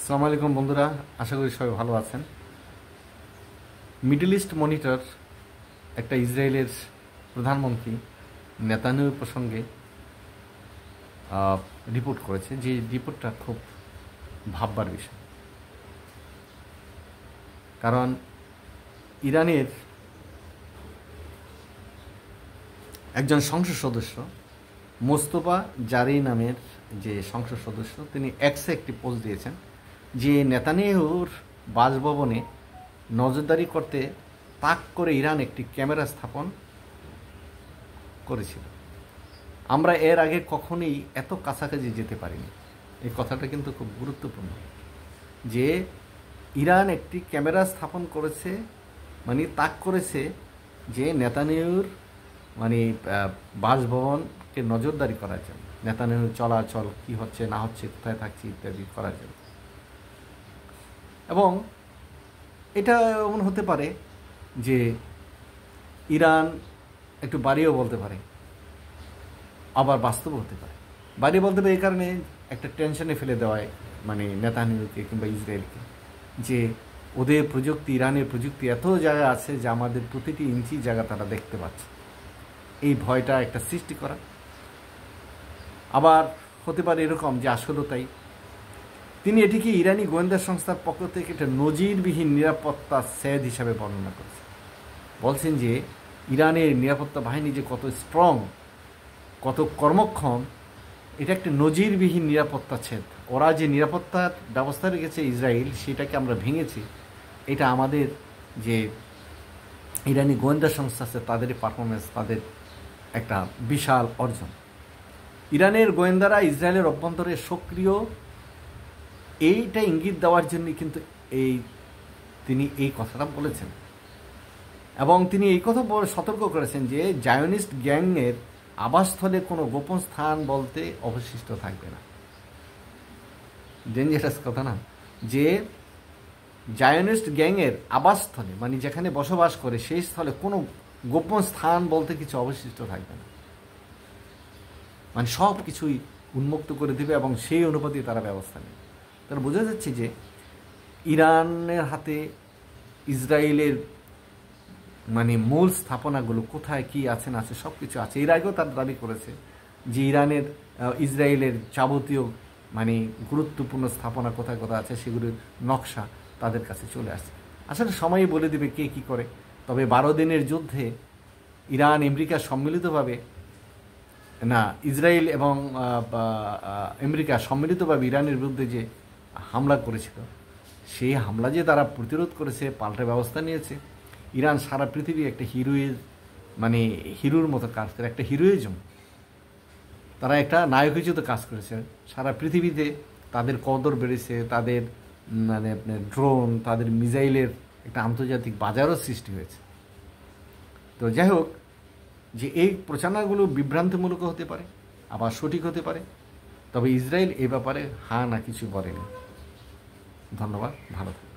আসসালামু আলাইকুম বন্ধুরা, আশা করি সবাই ভালো আছেন। মিডল ইস্ট মনিটর একটা ইসরায়েলের প্রধানমন্ত্রী নেতানিয়াহু প্রসঙ্গে রিপোর্ট করেছে, যে রিপোর্টটা খুব ভাববার বিষয়। কারণ ইরানের একজন সংসদ সদস্য মোস্তফা জারি নামের যে সংসদ সদস্য, তিনি এক্সে একটি পোস্ট দিয়েছেন যে নেতানিয়াহুর বাসভবনে নজরদারি করতে তাক করে ইরান একটি ক্যামেরা স্থাপন করেছিল। আমরা এর আগে কখনোই এত কাছাকাছি যেতে পারিনি। এই কথাটা কিন্তু খুব গুরুত্বপূর্ণ, যে ইরান একটি ক্যামেরা স্থাপন করেছে, মানে তাক করেছে, যে নেতানিয়াহুর বাসভবনকে নজরদারি করার জন্য, নেতানিয়াহুর চলাচল কী হচ্ছে না হচ্ছে, কোথায় থাকছে ইত্যাদি করার জন্য। এবং এটা এমন হতে পারে যে ইরান একটু বাড়িয়েও বলতে পারে, আবার বাস্তবও হতে পারে। বাড়িয়ে বলতে পারে এই কারণে একটা টেনশনে ফেলে দেওয়ায় নেতানিয়াহুকে কিংবা ইসরায়েলকে, যে ওদের প্রযুক্তি, ইরানের প্রযুক্তি এত জায়গা আছে যে আমাদের প্রতিটি ইঞ্চি জায়গা তারা দেখতে পাচ্ছে, এই ভয়টা একটা সৃষ্টি করা। আবার হতে পারে এরকম যে আসলেও তাই। তিনি এটিকে ইরানি গোয়েন্দা সংস্থার পক্ষ থেকে একটা নজিরবিহীন নিরাপত্তা সেদ হিসাবে বর্ণনা করেছেন। বলছেন যে ইরানের নিরাপত্তা বাহিনী যে কত স্ট্রং, কত কর্মক্ষম, এটা একটা নজিরবিহীন নিরাপত্তা ছেদ। ওরা যে নিরাপত্তার ব্যবস্থা রেখেছে ইসরায়েল, সেটাকে আমরা ভেঙেছি। এটা আমাদের যে ইরানি গোয়েন্দা সংস্থা আছে তাদের পারফরমেন্স, তাদের একটা বিশাল অর্জন। ইরানের গোয়েন্দারা ইসরায়েলের অভ্যন্তরে সক্রিয়, এইটা ইঙ্গিত দেওয়ার জন্যই কিন্তু তিনি এই কথাটা বলেছেন। এবং তিনি এই কথা সতর্ক করেছেন যে জায়নিস্ট গ্যাংয়ের আবাসস্থলে কোনো গোপন স্থান বলতে অবশিষ্ট থাকবে না। ডেঞ্জারাস কথা না, যে জায়নিস্ট গ্যাংয়ের আবাসস্থলে, মানে যেখানে বসবাস করে সেই স্থলে কোনো গোপন স্থান বলতে কিছু অবশিষ্ট থাকবে না। মানে সব কিছুই উন্মুক্ত করে দেবে এবং সেই অনুপাতে তারা ব্যবস্থা নেবে। তাহলে বোঝা যাচ্ছে যে ইরানের হাতে ইসরায়েলের মূল স্থাপনাগুলো কোথায় কি আছে না আছে সব কিছু আছে। এর আগেও তার দাবি করেছে যে ইসরায়েলের যাবতীয় গুরুত্বপূর্ণ স্থাপনা কোথায় কোথায় আছে সেগুলোর নকশা তাদের কাছে চলে আসছে। আসলে সময়ই বলে দেবে কে কি করে। তবে 12 দিনের যুদ্ধে ইরান আমেরিকা সম্মিলিতভাবে, ইসরায়েল এবং আমেরিকা সম্মিলিতভাবে ইরানের বিরুদ্ধে যে হামলা করেছিল, সেই হামলা যে তারা প্রতিরোধ করেছে, পাল্টা ব্যবস্থা নিয়েছে। ইরান সারা পৃথিবী একটা হিরোর মতো কাজ করে, একটা হিরোইজম, তারা একটা নায়কোচিত কাজ করেছে। সারা পৃথিবীতে তাদের কদর বেড়েছে, তাদের ড্রোন, তাদের মিসাইলের একটা আন্তর্জাতিক বাজারও সৃষ্টি হয়েছে। তো যাই হোক, যে এই প্রচারণাগুলো বিভ্রান্তিমূলক হতে পারে, আবার সঠিক হতে পারে, তবে ইসরায়েল এই ব্যাপারে হা না কিছু বলেনি। ধন্যবাদ, ভালো থাকুন।